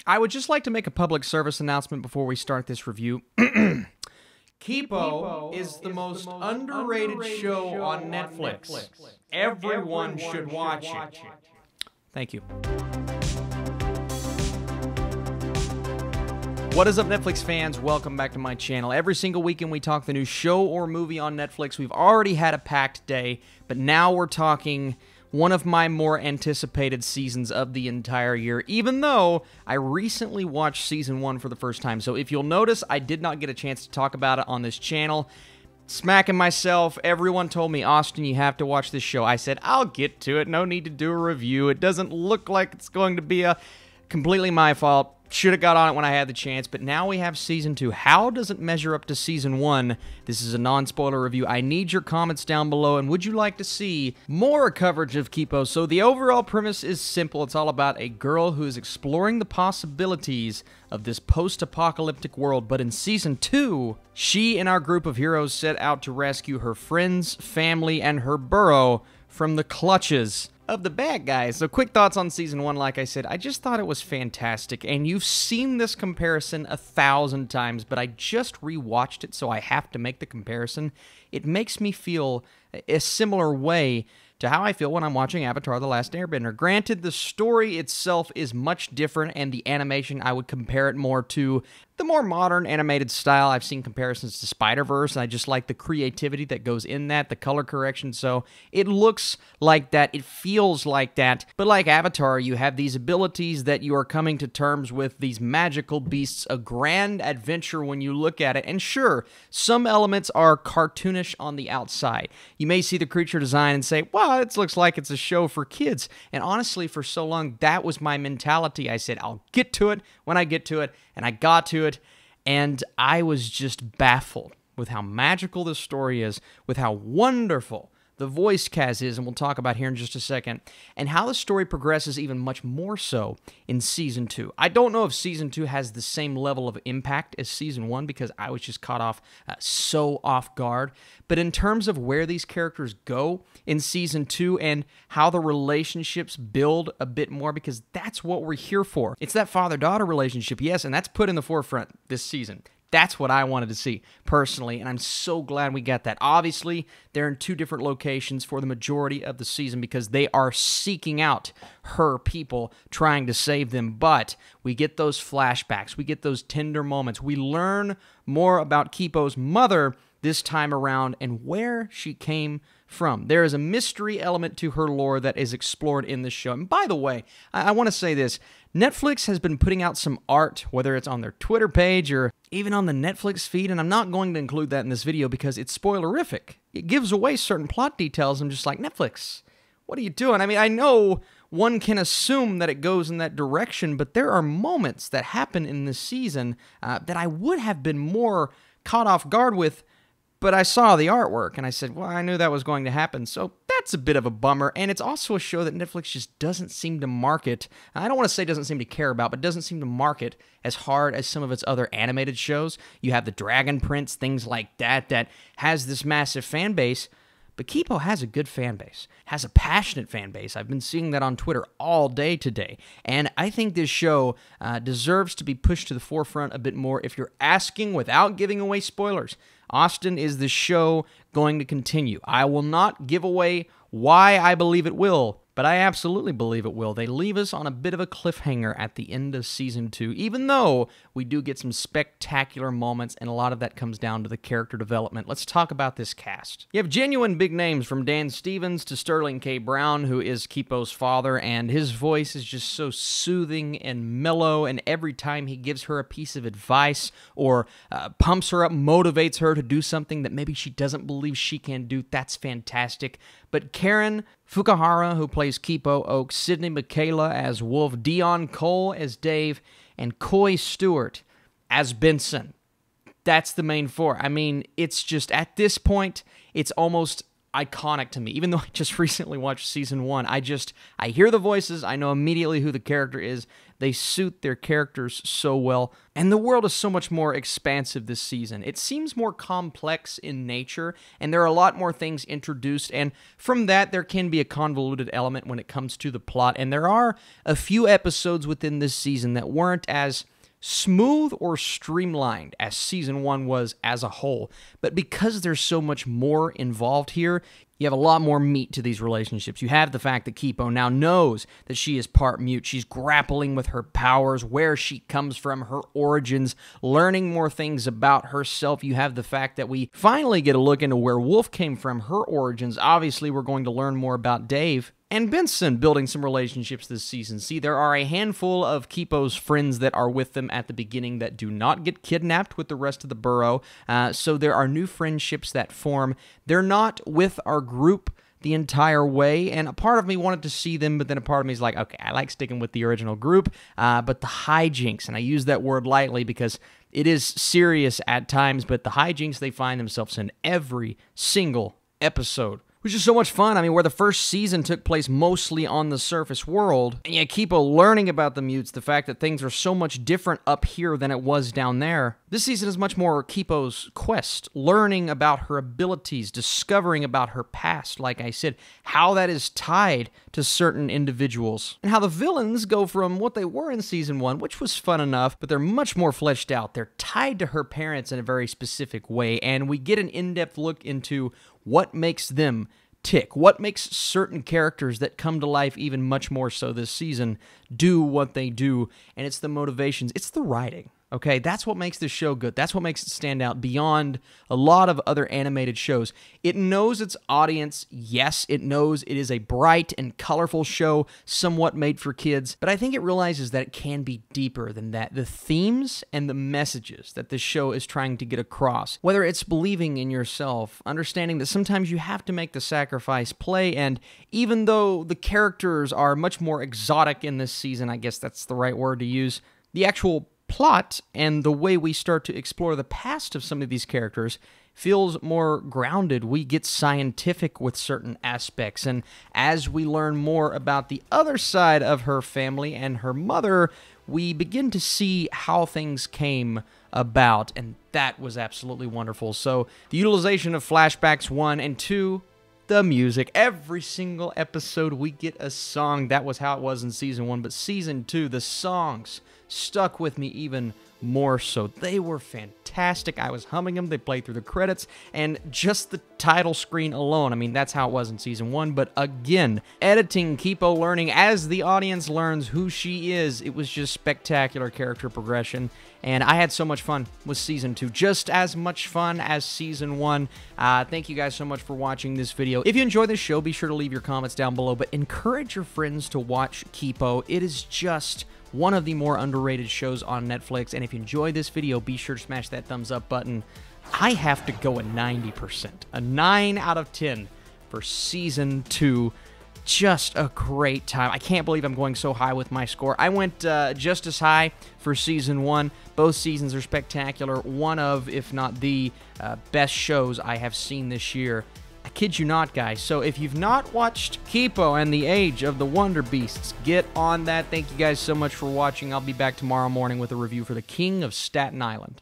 I would just like to make a public service announcement before we start this review. Kipo is the most underrated show on Netflix. Everyone should watch it. Thank you. What is up, Netflix fans? Welcome back to my channel. Every single weekend we talk the new show or movie on Netflix. We've already had a packed day, but now we're talking one of my more anticipated seasons of the entire year, even though I recently watched Season 1 for the first time. So if you'll notice, I did not get a chance to talk about it on this channel. Smacking myself, everyone told me, Austin, you have to watch this show. I said, I'll get to it, no need to do a review. It doesn't look like it's going to be completely my fault. Should have got on it when I had the chance, but now we have Season 2. How does it measure up to Season 1? This is a non-spoiler review. I need your comments down below, and would you like to see more coverage of Kipo? So the overall premise is simple. It's all about a girl who is exploring the possibilities of this post-apocalyptic world, but in Season 2, she and our group of heroes set out to rescue her friends, family, and her burrow from the clutches of the bad guys. So quick thoughts on Season 1, like I said, I just thought it was fantastic, and you've seen this comparison 1,000 times, but I just rewatched it, so I have to make the comparison. It makes me feel a similar way to how I feel when I'm watching Avatar: The Last Airbender. Granted, the story itself is much different, and the animation, I would compare it more to the more modern animated style. I've seen comparisons to Spider-Verse, and I just like the creativity that goes in that, the color correction, so it looks like that, it feels like that, but like Avatar, you have these abilities that you are coming to terms with, these magical beasts, a grand adventure when you look at it, and sure, some elements are cartoonish on the outside. You may see the creature design and say, wow, it looks like it's a show for kids, and honestly, for so long, that was my mentality. I said, I'll get to it when I get to it, and I got to it, and I was just baffled with how magical this story is, with how wonderful the voice cast is, and we'll talk about here in just a second, and how the story progresses even much more so in Season 2. I don't know if Season 2 has the same level of impact as Season 1 because I was just caught off so off guard, but in terms of where these characters go in Season 2 and how the relationships build a bit more, because that's what we're here for. It's that father-daughter relationship, yes, and that's put in the forefront this season. That's what I wanted to see, personally, and I'm so glad we got that. Obviously, they're in two different locations for the majority of the season because they are seeking out her people, trying to save them, but we get those flashbacks, we get those tender moments, we learn more about Kipo's mother this time around and where she came from. There is a mystery element to her lore that is explored in this show. And by the way, I want to say this. Netflix has been putting out some art, whether it's on their Twitter page or even on the Netflix feed, and I'm not going to include that in this video because it's spoilerific. It gives away certain plot details. I'm just like, Netflix, what are you doing? I mean, I know one can assume that it goes in that direction, but there are moments that happen in this season that I would have been more caught off guard with, but I saw the artwork, and I said, well, I knew that was going to happen, so that's a bit of a bummer, and it's also a show that Netflix just doesn't seem to market. I don't want to say doesn't seem to care about, but doesn't seem to market as hard as some of its other animated shows. You have the Dragon Prince, things like that, that has this massive fan base, but Kipo has a good fan base, has a passionate fan base. I've been seeing that on Twitter all day today, and I think this show deserves to be pushed to the forefront a bit more. If you're asking without giving away spoilers, Austin, is the show going to continue? I will not give away why I believe it will, but I absolutely believe it will. They leave us on a bit of a cliffhanger at the end of Season 2, even though we do get some spectacular moments, and a lot of that comes down to the character development. Let's talk about this cast. You have genuine big names from Dan Stevens to Sterling K. Brown, who is Kipo's father, and his voice is just so soothing and mellow, and every time he gives her a piece of advice or pumps her up, motivates her to do something that maybe she doesn't believe she can do, that's fantastic. But Karen Fukuhara, who plays Kipo Oak, Sydney Michaela as Wolf, Dion Cole as Dave, and Coy Stewart as Benson. That's the main four. I mean, it's just, at this point, it's almost iconic to me. Even though I just recently watched season 1, I hear the voices, I know immediately who the character is. They suit their characters so well, and the world is so much more expansive this season. It seems more complex in nature, and there are a lot more things introduced, and from that, there can be a convoluted element when it comes to the plot, and there are a few episodes within this season that weren't as smooth or streamlined as season 1 was as a whole. But because there's so much more involved here, you have a lot more meat to these relationships. You have the fact that Kipo now knows that she is part mute. She's grappling with her powers, where she comes from, her origins, learning more things about herself. You have the fact that we finally get a look into where Wolf came from, her origins. Obviously, we're going to learn more about Dave and Benson building some relationships this season. See, there are a handful of Kipo's friends that are with them at the beginning that do not get kidnapped with the rest of the burrow, so there are new friendships that form. They're not with our group the entire way, and a part of me wanted to see them, but then a part of me is like, okay, I like sticking with the original group, but the hijinks, and I use that word lightly because it is serious at times, but the hijinks they find themselves in every single episode, which is so much fun. I mean, where the first season took place mostly on the surface world, and you keep learning about the mutes, the fact that things are so much different up here than it was down there. This season is much more Kipo's quest, learning about her abilities, discovering about her past, like I said, how that is tied to certain individuals, and how the villains go from what they were in season 1, which was fun enough, but they're much more fleshed out. They're tied to her parents in a very specific way, and we get an in-depth look into what makes them tick, what makes certain characters that come to life even much more so this season do what they do, and it's the motivations, it's the writing. Okay, that's what makes this show good. That's what makes it stand out beyond a lot of other animated shows. It knows its audience. Yes, it knows it is a bright and colorful show, somewhat made for kids, but I think it realizes that it can be deeper than that. The themes and the messages that this show is trying to get across, whether it's believing in yourself, understanding that sometimes you have to make the sacrifice play, and even though the characters are much more exotic in this season, I guess that's the right word to use, the actual plot and the way we start to explore the past of some of these characters feels more grounded. We get scientific with certain aspects, and as we learn more about the other side of her family and her mother, we begin to see how things came about, and that was absolutely wonderful. So the utilization of flashbacks 1 and 2, the music, every single episode we get a song. That was how it was in season 1, but season 2, the songs stuck with me even more so. They were fantastic. I was humming them. They played through the credits, and just the title screen alone, I mean, that's how it was in season 1, but again, editing, Kipo learning as the audience learns who she is. It was just spectacular character progression, and I had so much fun with season 2, just as much fun as season 1. Thank you guys so much for watching this video. If you enjoy this show, be sure to leave your comments down below, but encourage your friends to watch Kipo. It is just one of the more underrated shows on Netflix, and if you enjoy this video, be sure to smash that thumbs up button. I have to go a 90%, a 9 out of 10 for season 2. Just a great time. I can't believe I'm going so high with my score. I went just as high for season 1. Both seasons are spectacular. One of, if not the best shows I have seen this year. I kid you not, guys. So if you've not watched Kipo and the Age of the Wonder Beasts, get on that. Thank you guys so much for watching. I'll be back tomorrow morning with a review for The King of Staten Island.